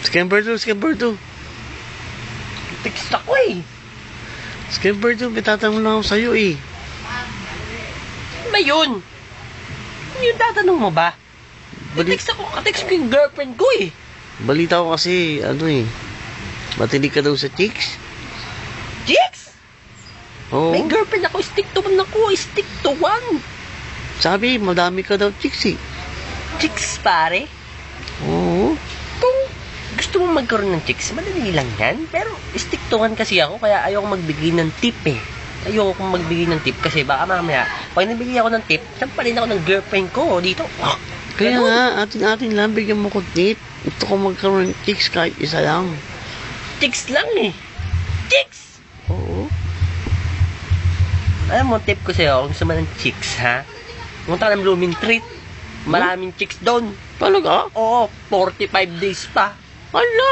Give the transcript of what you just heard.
Scamper 2, Scamper 2. Text ako eh. Scamper 2, may tatanong lang ako sa'yo eh. Ano ba yun? Ano yung tatanong mo ba? Text ako, katext ko yung girlfriend ko eh. Balita ko kasi, matinig ka daw sa chicks. Chicks? Oo. May girlfriend ako, stick to one ako, stick to one. Sabi, madami ka daw chicks eh. Chicks pare? Oo. Kung gusto mo magkaroon ng chicks, madali lang yan. Pero stick to one kasi ako, kaya ayoko magbigay ng tip eh. Ayoko kong magbigay ng tip kasi baka mamaya, pag nabigay ako ng tip, sampalin ako ng girlfriend ko dito. Kaya nga, atin lang, bigyan mo ko tip. Gusto ko magkaroon ng chicks kahit isa lang. Chicks lang eh. Chicks! Oo. Alam mo, tip ko sa'yo, kung gusto mo ng chicks, ha? Punta ka ng Blooming Treat. Maraming chicks doon. Talaga? Oo, 45 days pa. Ala!